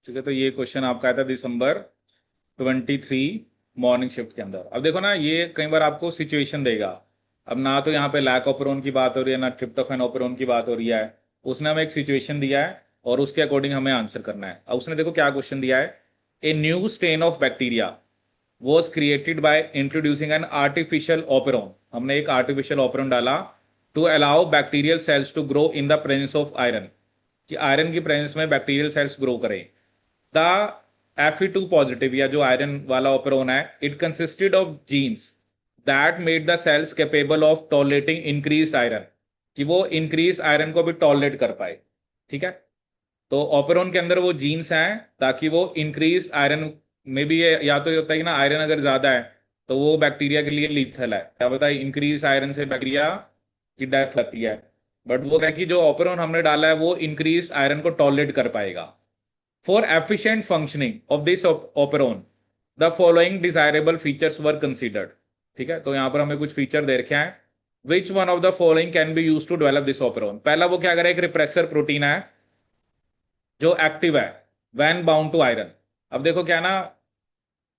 ठीक है, तो ये क्वेश्चन आपका आया था December 23 मॉर्निंग शिफ्ट के अंदर। अब देखो ना, ये कई बार आपको सिचुएशन देगा। अब ना तो यहाँ पे लैक ऑपरोन की बात हो रही है, ना ट्रिप्टोफैन ऑपरोन की बात हो रही है। उसने हमें एक सिचुएशन दिया है और उसके अकॉर्डिंग हमें आंसर करना है। अब उसने देखो क्या क्वेश्चन दिया है। A new strain of bacteria was created by introducing an artificial operon। हमने एक आर्टिफिशियल ऑपरन डाला to allow bacterial cells to grow in the presence of iron, कि आयरन की प्रेजेंस में बैक्टीरियल सेल्स ग्रो करें। The Fe2 positive या जो iron वाला ऑपरन है, it consisted of genes that made the cells capable of tolerating increase iron, कि वो इंक्रीज आयरन को भी टॉलरेट कर पाए। ठीक है, तो ऑपरॉन के अंदर वो जीन्स हैं ताकि वो इंक्रीज आयरन में भी, ये या तो ये होता है कि ना आयरन अगर ज्यादा है तो वो बैक्टीरिया के लिए लीथल है, क्या बताए, इंक्रीज आयरन से बैक्टीरिया की डेथ होती है। बट वो क्या कि जो ऑपरॉन हमने डाला है वो इंक्रीज आयरन को टॉलरेट कर पाएगा। For efficient functioning of this operon the following desirable features were considered. ठीक है, तो यहां पर हमें कुछ फीचर दे रखे हैं। Which one of the following can be use to develop this operon. पहला वो क्या करें, एक रिप्रेसर प्रोटीन है जो एक्टिव है वैन बाउंड टू आयरन। अब देखो क्या ना,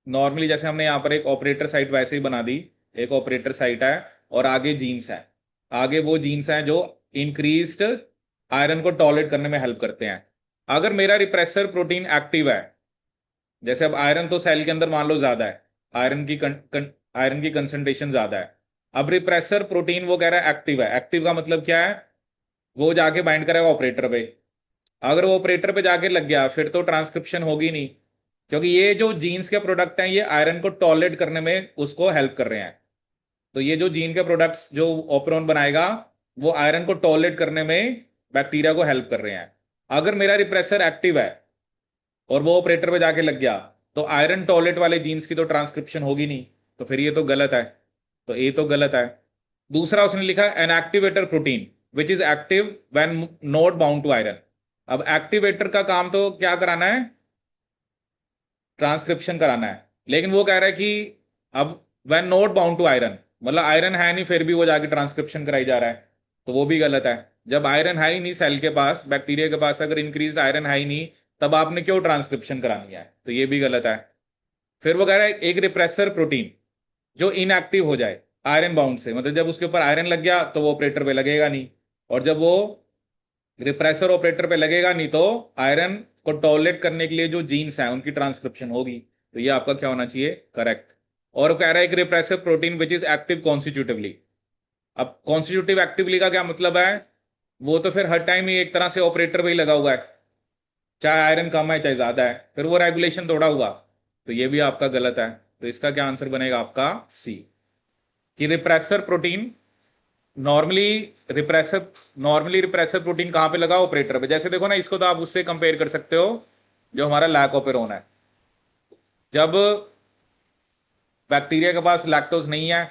नॉर्मली जैसे हमने यहाँ पर एक ऑपरेटर साइट वैसे ही बना दी। एक ऑपरेटर साइट है और आगे जीन्स है। आगे वो जीन्स हैं जो इंक्रीज्ड आयरन को टॉलरेट करने में हेल्प करते हैं। अगर मेरा रिप्रेसर प्रोटीन एक्टिव है, जैसे अब आयरन तो सेल के अंदर मान लो ज्यादा है, आयरन की कंसंट्रेशन ज्यादा है। अब रिप्रेसर प्रोटीन वो कह रहा है एक्टिव है। एक्टिव का मतलब क्या है, वो जाके बाइंड करेगा ऑपरेटर पे। अगर वो ऑपरेटर पे जाके लग गया फिर तो ट्रांसक्रिप्शन होगी नहीं, क्योंकि ये जो जीन्स के प्रोडक्ट हैं ये आयरन को टॉलरेट करने में उसको हेल्प कर रहे हैं। तो ये जो जीन के प्रोडक्ट्स जो ऑपरॉन बनाएगा वो आयरन को टॉलरेट करने में बैक्टीरिया को हेल्प कर रहे हैं। अगर मेरा रिप्रेसर एक्टिव है और वो ऑपरेटर पे जाके लग गया तो आयरन टॉलरेट वाले जीन्स की तो ट्रांसक्रिप्शन होगी नहीं, तो फिर ये तो गलत है। तो ये तो गलत है। दूसरा उसने लिखा an activator protein which is active when not bound to iron. अब एक्टिवेटर का काम तो क्या कराना है, ट्रांसक्रिप्शन कराना है। लेकिन वो कह रहा है कि अब when not bound to iron, मतलब आयरन है नहीं फिर भी वो जाके ट्रांसक्रिप्शन कराई जा रहा है, तो वो भी गलत है। जब आयरन है ही नहीं सेल के पास, बैक्टीरिया के पास अगर इंक्रीज आयरन है ही नहीं, तब आपने क्यों ट्रांसक्रिप्शन करानी है, तो ये भी गलत है। फिर वो कह रहा है एक रिप्रेसर प्रोटीन जो इनएक्टिव हो जाए आयरन बाउंड से, मतलब जब उसके ऊपर आयरन लग गया तो वो ऑपरेटर पे लगेगा नहीं, और जब वो रिप्रेसर ऑपरेटर पे लगेगा नहीं तो आयरन को टॉलरेट करने के लिए जो जीन्स हैं उनकी ट्रांसक्रिप्शन होगी। तो ये आपका क्या होना चाहिए, करेक्ट। और कह रहा है कि repressor protein which is active constitutively. अब कॉन्स्टिट्यूटिव एक्टिवली का क्या मतलब है, वो तो फिर हर टाइम ही एक तरह से ऑपरेटर पे ही लगा हुआ है, चाहे आयरन कम है चाहे ज्यादा है, फिर वो रेगुलेशन थोड़ा हुआ। तो ये भी आपका गलत है। तो इसका क्या आंसर बनेगा आपका सी, कि repressor protein normally normally repressor protein कहां पे लगा, ऑपरेटर पे। जैसे देखो ना, इसको तो आप उससे कंपेयर कर सकते हो जो हमारा लैक ऑपेरोन है। जब बैक्टीरिया के पास लैक्टोज नहीं है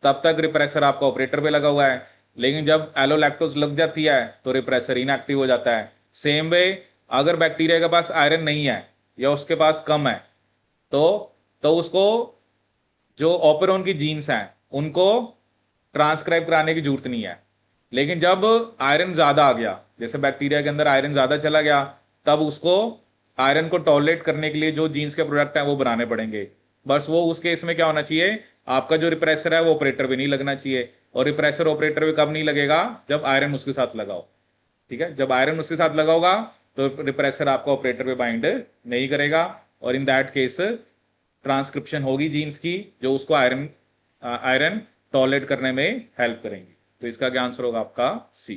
तब तक रिप्रेसर आपका ऑपरेटर पे लगा हुआ है, लेकिन जब एलोलैक्टोज लग जाती है तो रिप्रेसर इनएक्टिव हो जाता है। सेम वे, अगर बैक्टीरिया के पास आयरन नहीं है या उसके पास कम है तो उसको जो ऑपेरोन की जीन्स हैं उनको ट्रांसक्राइब कराने की जरूरत नहीं है। लेकिन जब आयरन ज्यादा आ गया, जैसे बैक्टीरिया के अंदर आयरन ज्यादा चला गया, तब उसको आयरन को टॉलरेट करने के लिए जो जीन्स के प्रोडक्ट हैं वो बनाने पड़ेंगे। बस वो उस केस में क्या होना चाहिए, आपका जो रिप्रेसर है वो ऑपरेटर पे नहीं लगना चाहिए। और रिप्रेसर ऑपरेटर पे कब नहीं लगेगा, जब आयरन उसके साथ लगाओ। ठीक है, जब आयरन उसके साथ लगा होगा तो रिप्रेसर आपका ऑपरेटर पे बाइंड नहीं करेगा, और इन दैट केस ट्रांसक्रिप्शन होगी जीन्स की जो उसको आयरन आयरन टॉलरेट करने में हेल्प करेंगी। तो इसका क्या आंसर होगा आपका सी।